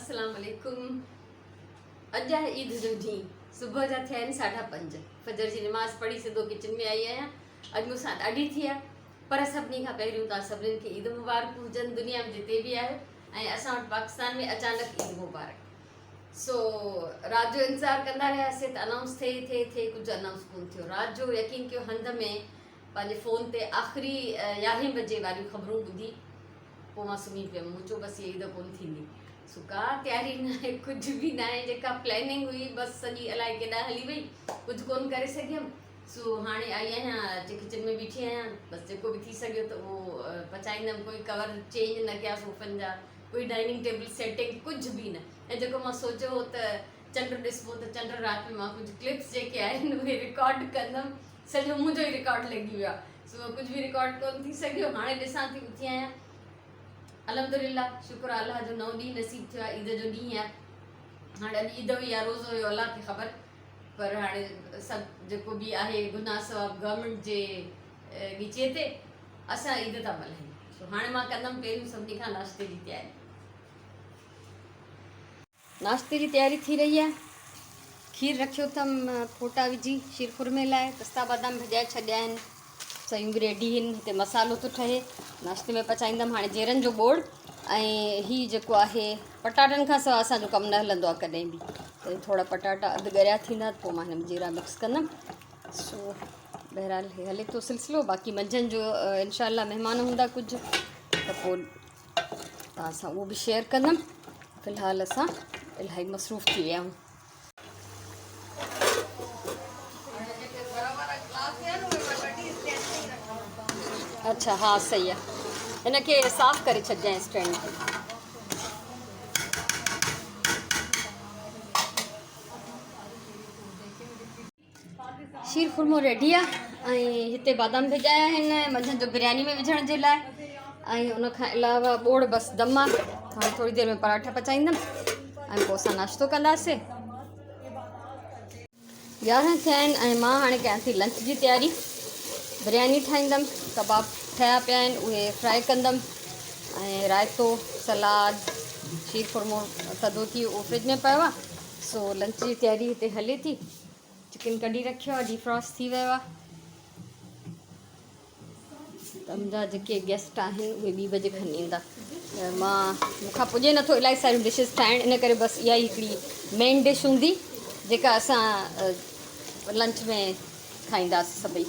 अस्सलाम वालेकुम। अज है ईद जो डी सुबह जा थे 5:30 फजर जी नमाज पढ़ी सिधो किचन में आई आहियां। अज मूंसां ॾाढी थी आहे पर सभिनी खां पहिरियों तव्हां सभिनीनि खे ईद मुबारक हुजनि दुनिया में जिते भी आहे ऐं असां वटि पाकिस्तान में अचानक ईद मुबारक। सो रात जो इंतज़ार कंदा रहियासीं त अनाउंस थिए कुझु अनाउंस कोन थियो। रात जो यकीन कयो हंध में पंहिंजे फ़ोन ते आख़िरी 11 बजे वारियूं ख़बरूं ॿुधी पोइ मां सुम्ही पियमि। मूं चयो बसि ईद कोन थींदी। सो का तयारी न आहे, कुझु बि न आहे। जेका प्लैनिंग हुई बसि सॼी अलाए केॾांहुं हली वई, कुझु कोन करे सघियमि। सो हाणे आई आहियां किचन में बीठी आहियां। बसि जेको बि थी सघियो त उहो पचाईंदमि। कोई कवर चेंज न कया सोफ़नि जा, कोई डाइनिंग टेबल सेटिंग, कुझु बि न। ऐं जेको मां सोचियो हो त चंड ॾिसबो त चंड राति में मां कुझु क्लिप्स जेके आहिनि उहे रिकॉर्ड कंदमि, सॼो मुंहिंजो ई रिकॉर्ड लॻी वियो आहे। सो कुझु बि रिकॉर्ड कोन थी सघियो। हाणे ॾिसां थी, उथी आहियां। अल्हम्दुलिल्लाह, शुक्र अल्लाह जो नओं ॾींहुं नसीब थियो आहे। ईद जो ॾींहुं आहे। हाणे अॼु ईद हुई या रोज़ो हुयो अल्लाह खे ख़बर, पर हाणे सभु जेको बि आहे गुनाह सवाब गवर्नमेंट जे ॻीचे ते असां ईद था मल्हायूं। सो हाणे मां कंदमि पहिरियों सभिनी खां नाश्ते जी तयारी। नाश्ते जी तयारी थी रही आहे। खीर रखियो अथमि फोटा विझी शीर खुरमे लाइ। पिस्ता बादाम भिॼाए छॾिया आहिनि, सयूं बि रेडी आहिनि। हिते मसालो थो ठहे, नाश्ते में पचाईंदमि। हाणे जीरनि जो बोड़ ऐं हीअ जेको आहे पटाटनि खां सवाइ असांजो कमु न हलंदो आहे कॾहिं बि। त थोरा पटाटा अधु ॻरिया थींदा पोइ मां हिन में जीरा मिक्स कंदमि। सो बहरहाल हे हले थो सिलसिलो। बाक़ी मंझंदि जो इंशाअल्लाह महिमान हूंदा कुझु त पोइ तव्हां सां उहो बि शेयर कंदमि। फ़िलहालु असां इलाही मसरूफ़ थी विया आहियूं। अच्छा हाँ सही है, इनके साफ़ करे छॾिजांइ स्टैंड खे। शीर खुरमो रेडी आहे ऐं हिते बादाम भिॼाया आहिनि मंझंदि जो बिरयानी में विझण जे लाइ। ऐं उनखां अलावा बोड़ बसि दम आहे। हाणे थोरी देरि में पराठा पचाईंदमि ऐं पोइ असां नाश्तो कंदासीं। 11 थिया आहिनि ऐं मां हाणे कयां थी लंच जी तयारी। बिरयानी ठाहींदमि, कबाब ठहिया पिया आहिनि उहे फ्राई कंदमि ऐं रायतो सलाद शीर खुरमो थधो थी उहो फ्रिज में पियो आहे। सो लंच जी तयारी हिते हले थी। चिकन कढी रखियो आहे, डिफ्रॉस्ट थी वियो आहे। त मुंहिंजा जेके गेस्ट आहिनि उहे 2 बजे खनि ईंदा। मूंखां पुॼे नथो इलाही सारियूं डिशिस ठाहिणु, इन करे बसि इहा ई हिकिड़ी मेन डिश हूंदी जेका असां लंच में खाईंदासीं सभई।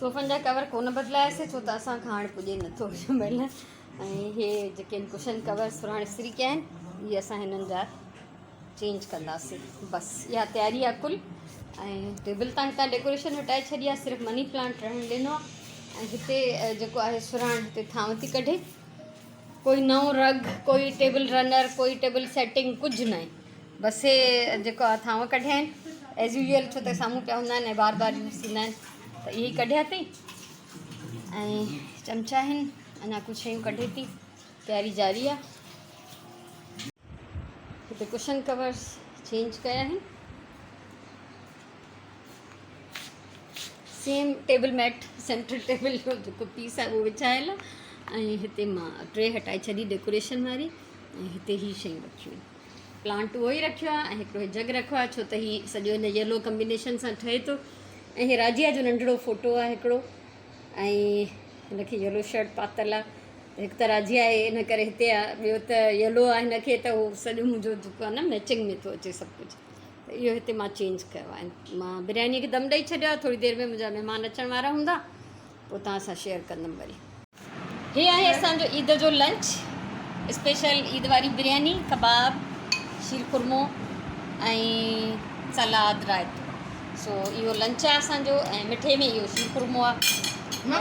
सोफ़नि जा कवर कोन बदिलायासीं छो त असांखां हाणे पुॼे नथो महिल। ऐं इहे जेके आहिनि कुशन कवर्स पुराणे इस्त्री कया आहिनि, इहे असां हिननि जा चेंज कंदासीं। बसि इहा तयारी आहे कुल। ऐं टेबल तां हितां डेकोरेशन हटाए छॾी आहे, सिर्फ़ु मनी प्लांट रहणु ॾिनो आहे। ऐं हिते जेको आहे सुराण हिते थांव थी कढे। कोई नओं रग, कोई टेबल रनर, कोई टेबल सेटिंग, कुझु न आहे। बसि हे जेको आहे थांव कढिया आहिनि एज़ यूजुअल, छो त साम्हूं पिया हूंदा आहिनि ऐं बार बार यूज़ थींदा आहिनि त इहे ई कढिया अथई। ऐं चमचा आहिनि, अञा कुझु शयूं कढे थी, तयारी जारी आहे। हिते कुशन कवर्स चेंज कया आहिनि। Same table mat centre table जो जेको पीस आहे उहो विछायल आहे। ऐं हिते मां ट्रे हटाए छॾी डेकोरेशन वारी ऐं हिते ही शयूं रखियूं आहिनि। प्लांट उहो ई रखियो आहे ऐं हिकिड़ो जग रखियो आहे छो त हीउ सॼो हिन येलो कॉम्बिनेशन सां ठहे थो। ऐं हीअ राजिया जो नंढिड़ो फ़ोटो आहे हिकिड़ो, ऐं हिनखे येलो शर्ट पातल आहे। हिकु त राजिया आहे इन करे हिते आहे, ॿियो त येलो आहे हिनखे त उहो सॼो मुंहिंजो जेको आहे न मैचिंग में थो अचे सभु कुझु। त इहो हिते मां चेंज कयो आहे। मां बिरयानीअ खे दम ॾेई छॾियो आहे। थोरी देरि में मुंहिंजा महिमान अचण वारा हूंदा पोइ तव्हां सां शेयर कंदमि वरी। हीअ आहे असांजो ईद जो लंच। स्पेशल ईद वारी बिरयानी, कबाब, शीर खुरमो ऐं सलाद रायतो। सो इहो लंच आहे असांजो। ऐं मिठे में इहो शीर खुरमो आहे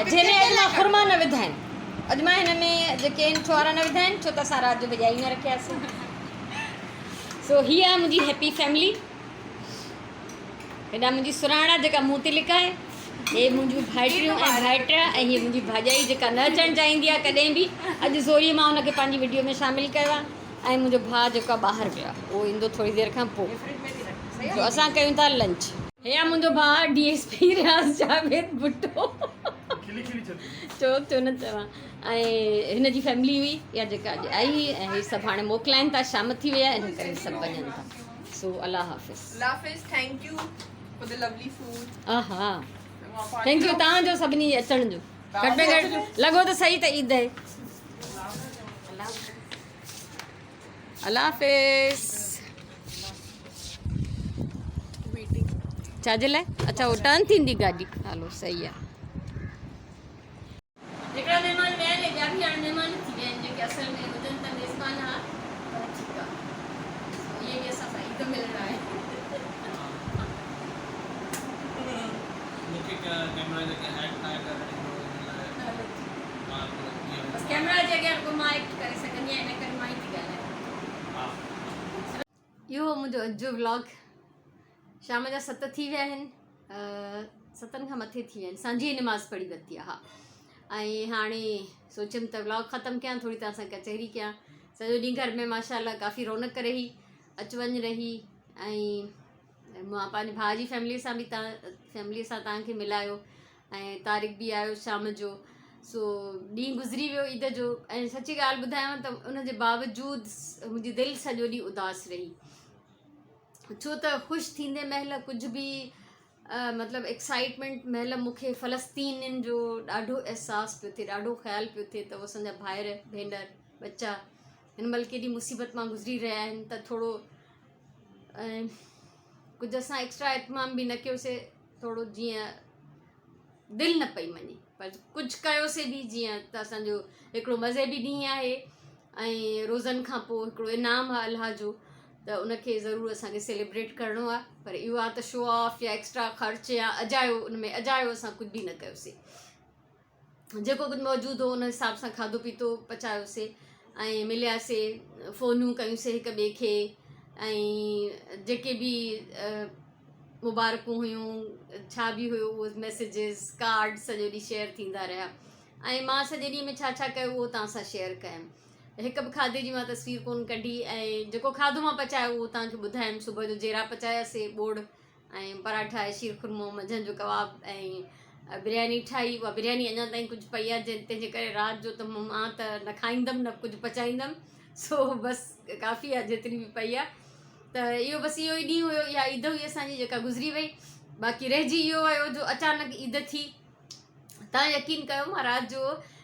जंहिंमें अॼु मां खुरमा न विधा आहिनि। अॼु मां हिन में जेके आहिनि छुआरा न विधा आहिनि छो त असां राति जो बिॼाई न रखियासीं। सो हीअ आहे मुंहिंजी हैप्पी फैमिली। हेॾा मुंहिंजी सुराणा जेका मूं ते लिकाए, हे मुंहिंजूं भाइटियूं ऐं भाइट, ऐं हीअ मुंहिंजी भाॼाई जेका न अचणु चाहींदी आहे कॾहिं बि। अॼु ज़ोरीअ मां हुनखे पंहिंजी वीडियो में शामिलु कयो आहे। ऐं मुंहिंजो भाउ जेको आहे ॿाहिरि वियो आहे, उहो ईंदो थोरी देरि खां पोइ। सो असां कयूं था लंच। हे आहे मुंहिंजो भाउ DSP रियाज़ जावेद भुट्टो। चो छो न चवां। ऐं हिन जी फैमिली हुई या जेका अॼु आई ऐं हे सभु हाणे मोकिलाइनि था, शाम थी विया इन करे सभु वञनि था। सो अल्लाह हाफ़िज़। Thank U for the lovely food. हा थैंक यू तव्हांजो सभिनी अचण जो। घटि में घटि लॻो त सही त ईद आहे। अल्लाह हाफ़िज़। छाजे लाइ? अच्छा वो टर्न थींदी गाॾी। हलो सही आहे। हिकिड़ा महिमान विया आहिनि, ॿिया बि हाणे महिमान थी विया आहिनि जेके असल में हुजनि त मेज़बान हा, पर ठीकु आहे, इहे बि असां सां ईद मिलण आया आहिनि। बस कैमरा जे अॻियां को मां एक्ट करे सघंदी आहियां, इन करे मां ई थी ॻाल्हायां। इहो मुंहिंजो अॼु जो व्लॉग। शाम जा 7 थी विया आहिनि, 7 खां मथे थी विया आहिनि। सांझी नमाज़ पढ़ी वरिती आहे। हा ऐं हाणे सोचियमि त व्लॉग ख़तमु कयां, थोरी तव्हां सां कचहरी कयां। सॼो ॾींहुं घर में माशाअल्लाह काफ़ी रौनक रही, अचु वञु रही। ऐं मां पंहिंजे भाउ जी फैमिलीअ सां बि तव्हांखे मिलायो ऐं तारिक बि आयो शाम जो। सो ॾींहुं गुज़री वियो ईद जो। ऐं सची ॻाल्हि ॿुधायांव त उनजे बावजूदि मुंहिंजी दिलि सॼो ॾींहुं उदास रही, छो त ख़ुशि थींदे महिल कुझु बि मतिलबु एक्साइटमेंट महिल मूंखे फ़लस्तीनियुनि जो ॾाढो अहसासु पियो थिए, ॾाढो ख़्यालु पियो थिए त उहे असांजा भाइर भेनर बच्चा हिन महिल केॾी मुसीबत मां गुज़री रहिया आहिनि। त थोरो कुझु असां एक्स्ट्रा एतमाम बि न कयोसीं, थोरो जीअं दिलि न पई मञे, पर कुझु कयोसीं बि। जीअं त असांजो हिकिड़ो मज़हबी ॾींहुं आहे ऐं रोज़नि खां पोइ हिकिड़ो इनाम आहे अल्लाह जो, त उनखे ज़रूरु असांखे सेलिब्रेट करिणो आहे। पर इहो आहे त शो ऑफ या एक्स्ट्रा ख़र्च या अजायो, उनमें अजायो असां कुझु बि न कयोसीं। जेको कुझु मौजूदु हो उन हिसाब सां खाधो पीतो पचायोसीं ऐं मिलियासीं, फ़ोनूं कयूंसीं हिक ॿिए खे। ऐं जेके बि मुबारकूं हुयूं, छा बि हुयो, उहो मैसेजिस कार्ड सॼो ॾींहुं शेयर थींदा रहिया। ऐं मां सॼे ॾींहं में छा छा कयो उहो तव्हां सां शेयर कयमि। हिकु बि खाधे जी मां तस्वीर कोन कढी। ऐं जेको खाधो मां पचायो उहो तव्हांखे ॿुधायमि। सुबुह जो जेरा पचायासीं, ॿोड़ ऐं पराठा ऐं शीर खुरमो, मंझंदि जो कबाब ऐं बिरयानी ठाही। उहा बिरयानी अञा ताईं कुझु पई आहे, तंहिंजे करे राति जो त मां त न खाईंदमि न कुझु पचाईंदमि। सो बसि काफ़ी आहे जेतिरी बि पई आहे। त इहो बसि इहो ई ॾींहुं हुयो, इहा ईद हुई असांजी जेका गुज़री वई। बाक़ी रहिजी इहो वियो जो अचानक ईद थी। तव्हां यकीन कयो मां राति जो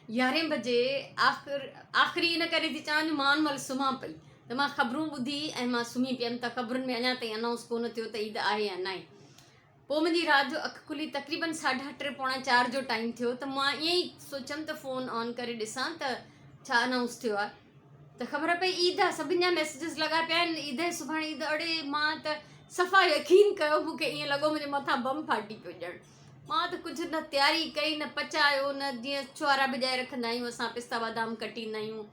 11 बजे आख़िरी इन करे थी चवां जो मां महिल सुम्हां पई त मां ख़बरूं ॿुधी ऐं मां सुम्ही पियमि। त ख़बरुनि में अञा ताईं अनाउंस कोन थियो त ईद आहे या न आहे। पोइ मुंहिंजी राति जो अखि खुली तक़रीबन 3:30 पौणे 4 जो टाइम थियो त मां ईअं ई सोचियमि त फ़ोन ऑन करे ॾिसां त छा अनाउंस थियो आहे। त ख़बर पई ईद आहे, सभिनि जा मैसेजिस लॻा पिया आहिनि, ईद आहे सुभाणे ईद। अड़े मां त सफ़ा यकीन कयो, मूंखे ईअं लॻो मुंहिंजे मथां बम फाटी पियो ॼण। मां त कुझु न तयारी कई, न पचायो, न जीअं छुआरा भिॼाए रखंदा आहियूं असां, पिस्ता बादाम कटींदा आहियूं,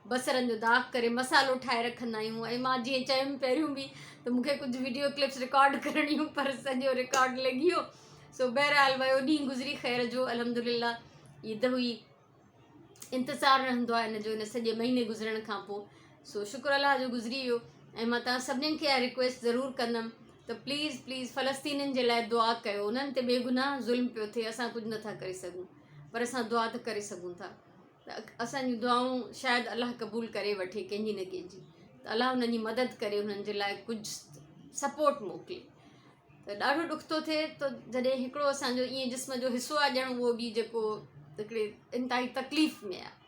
बसरनि जो दाग करे मसालो ठाहे रखंदा आहियूं। ऐं मां जीअं चयमि पहिरियों बि त मूंखे कुझु वीडियो क्लिप्स रिकॉर्ड करणियूं, पर सॼो रिकॉर्ड लॻी वियो। सो बहरहाल वियो ॾींहुं गुज़री ख़ैर जो, अल्हम्दुलिल्लाह। ईद हुई, इंतज़ारु रहंदो आहे इन जो, इन सॼे महीने गुज़रण खां पोइ। सो शुक्र अल्लाह जो गुज़री वियो। ऐं मां तव्हां सभिनीनि खे इहा रिक्वेस्ट ज़रूरु कंदमि त प्लीज़ प्लीज़ फ़लस्तीनियुनि जे लाइ दुआ कयो। उन्हनि ते बेगुनाह ज़ुल्म पियो थिए, असां कुझु नथा करे सघूं, पर असां दुआ त करे सघूं था। त असांजी दुआऊं शायदि अलाह क़बूल करे वठे कंहिंजी न कंहिंजी, त अलाह हुननि जी मदद करे, हुननि जे लाइ कुझु सपोर्ट मोकिले। त ॾाढो ॾुख थो थिए त जॾहिं हिकिड़ो असांजो ईअं जिस्म जो हिसो आहे ॼण, उहो बि जेको हिकिड़े इंतिहाई तकलीफ़ में आहे।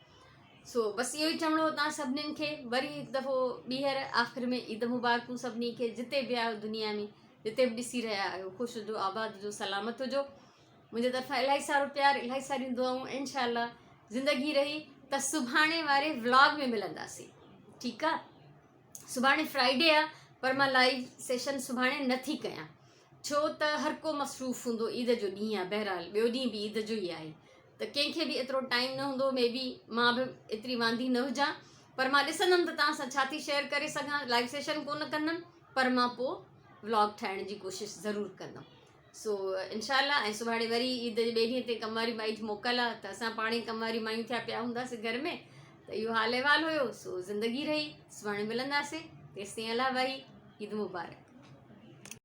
सो बसि इहो ई चवणो तव्हां सभिनीनि खे। वरी हिकु दफ़ो ॿीहर आख़िर में ईद मुबारकूं सभिनी खे, जिते बि आहियो दुनिया में, जिते बि ॾिसी रहिया आहियो, ख़ुशि हुजो, आबाद हुजो, सलामत हुजो। मुंहिंजे तरफ़ां इलाही सारो प्यार, इलाही सारियूं दुआऊं। इंशाअल्लाह ज़िंदगी रही त सुभाणे वारे व्लॉग में मिलंदासीं, ठीकु आहे। सुभाणे फ्राइडे आहे, पर मां लाइव सेशन सुभाणे नथी कयां, छो त हर को मसरूफ़ हूंदो, ईद जो ॾींहुं आहे। बहरहाल ॿियो ॾींहुं बि ईद जो ई आहे, त कंहिंखे बि एतिरो टाइम न हूंदो, मे बी मां बि एतिरी वांदी न हुजां। पर मां ॾिसंदमि त तव्हां सां छा थी शेयर करे सघां। लाइव सेशन कोन कंदमि, पर मां पोइ व्लॉग ठाहिण जी कोशिशि ज़रूरु कंदमि। सो इंशाअल्लाह। ऐं सुभाणे वरी ईद जे ॿिए ॾींहं ते कमवारी माई जी मोकल आहे, त असां पाण ई कमवारी मायूं थिया पिया हूंदासीं घर में। त इहो हाल अहिवाल हुयो। सो ज़िंदगी रही, सुभाणे मिलंदासीं। तेसिताईं अला भाई, ईद मुबारक।